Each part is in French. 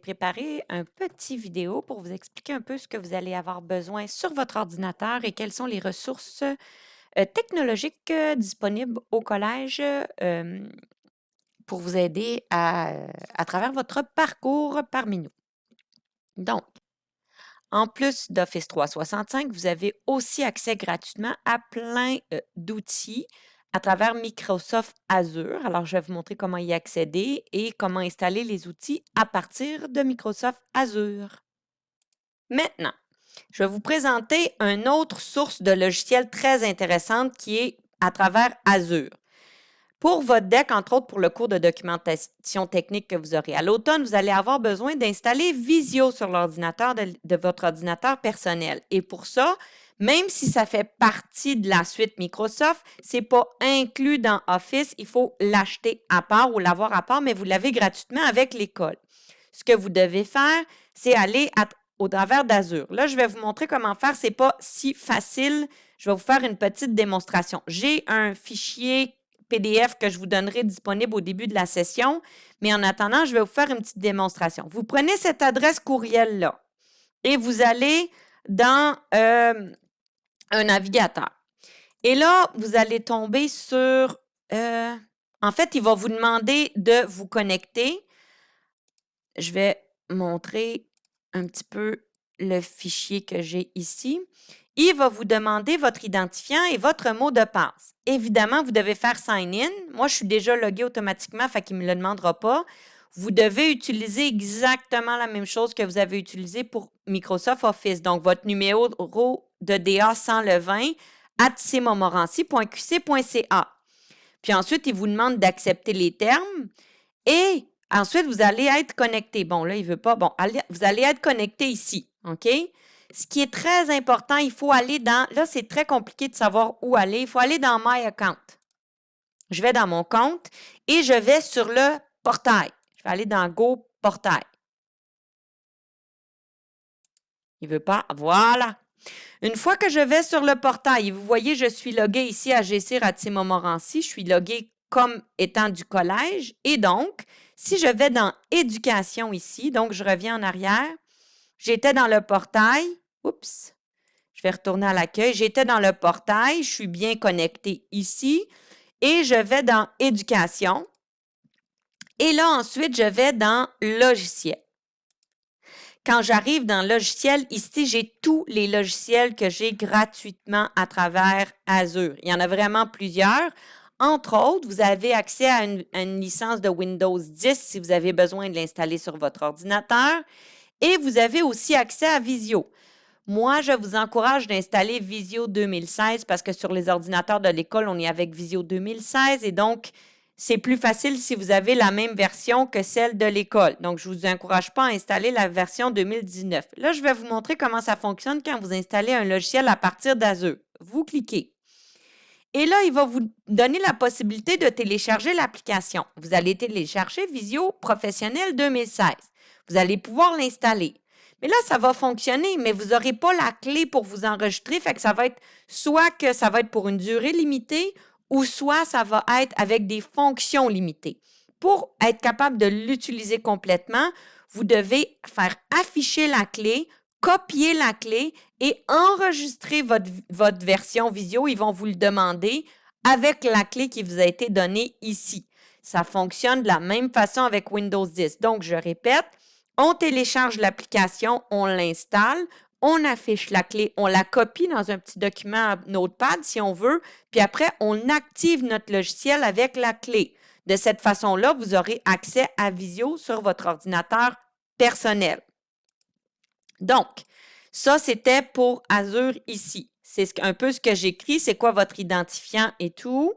Préparer un petit vidéo pour vous expliquer un peu ce que vous allez avoir besoin sur votre ordinateur et quelles sont les ressources technologiques disponibles au collège pour vous aider à travers votre parcours parmi nous. Donc, en plus d'Office 365, vous avez aussi accès gratuitement à plein d'outils à travers Microsoft Azure. Alors, je vais vous montrer comment y accéder et comment installer les outils à partir de Microsoft Azure. Maintenant, je vais vous présenter une autre source de logiciels très intéressante qui est à travers Azure. Pour votre deck, entre autres pour le cours de documentation technique que vous aurez à l'automne, vous allez avoir besoin d'installer Visio sur l'ordinateur de votre ordinateur personnel. Et pour ça, même si ça fait partie de la suite Microsoft, ce n'est pas inclus dans Office, il faut l'acheter à part ou l'avoir à part, mais vous l'avez gratuitement avec l'école. Ce que vous devez faire, c'est aller au travers d'Azure. Là, je vais vous montrer comment faire. Ce n'est pas si facile. Je vais vous faire une petite démonstration. J'ai un fichier PDF que je vous donnerai disponible au début de la session, mais en attendant, je vais vous faire une petite démonstration. Vous prenez cette adresse courriel-là et vous allez dans un navigateur. Et là, vous allez tomber sur... en fait, il va vous demander de vous connecter. Je vais montrer un petit peu le fichier que j'ai ici. Il va vous demander votre identifiant et votre mot de passe. Évidemment, vous devez faire sign in. Moi, je suis déjà logué automatiquement, fait qu'il ne me le demandera pas. Vous devez utiliser exactement la même chose que vous avez utilisé pour Microsoft Office. Donc, votre numéro de DA sans le 20 @cmontmorency.qc.ca. Puis ensuite, il vous demande d'accepter les termes et ensuite, vous allez être connecté. Bon, là, il ne veut pas. Bon, vous allez être connecté ici, OK? Ce qui est très important, il faut aller dans... Là, c'est très compliqué de savoir où aller. Il faut aller dans My Account. Je vais dans mon compte et je vais sur le portail. Je vais aller dans Go Portail. Il ne veut pas. Voilà. Une fois que je vais sur le portail, vous voyez, je suis logué ici à GC-Montmorency. Je suis logué comme étant du collège. Et donc, si je vais dans Éducation ici, donc je reviens en arrière, j'étais dans le portail. Oups, je vais retourner à l'accueil. J'étais dans le portail, je suis bien connecté ici et je vais dans Éducation. Et là, ensuite, je vais dans Logiciel. Quand j'arrive dans Logiciel, ici, j'ai tous les logiciels que j'ai gratuitement à travers Azure. Il y en a vraiment plusieurs. Entre autres, vous avez accès à une licence de Windows 10 si vous avez besoin de l'installer sur votre ordinateur. Et vous avez aussi accès à Visio. Moi, je vous encourage d'installer Visio 2016 parce que sur les ordinateurs de l'école, on est avec Visio 2016 et donc, c'est plus facile si vous avez la même version que celle de l'école. Donc, je ne vous encourage pas à installer la version 2019. Là, je vais vous montrer comment ça fonctionne quand vous installez un logiciel à partir d'Azure. Vous cliquez. Et là, il va vous donner la possibilité de télécharger l'application. Vous allez télécharger Visio Professionnel 2016. Vous allez pouvoir l'installer. Mais là, ça va fonctionner, mais vous n'aurez pas la clé pour vous enregistrer. Fait que ça va être soit que ça va être pour une durée limitée ou soit ça va être avec des fonctions limitées. Pour être capable de l'utiliser complètement, vous devez faire afficher la clé, copier la clé et enregistrer votre version Visio. Ils vont vous le demander avec la clé qui vous a été donnée ici. Ça fonctionne de la même façon avec Windows 10. Donc, je répète, on télécharge l'application, on l'installe, on affiche la clé, on la copie dans un petit document Notepad si on veut, puis après, on active notre logiciel avec la clé. De cette façon-là, vous aurez accès à Visio sur votre ordinateur personnel. Donc, ça, c'était pour Azure ici. C'est un peu ce que j'écris, c'est quoi votre identifiant et tout.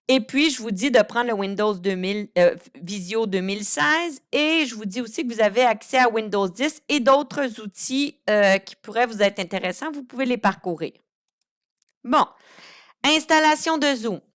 Et puis, je vous dis de prendre le Windows Visio 2016 et je vous dis aussi que vous avez accès à Windows 10 et d'autres outils qui pourraient vous être intéressants. Vous pouvez les parcourir. Bon, installation de Zoom.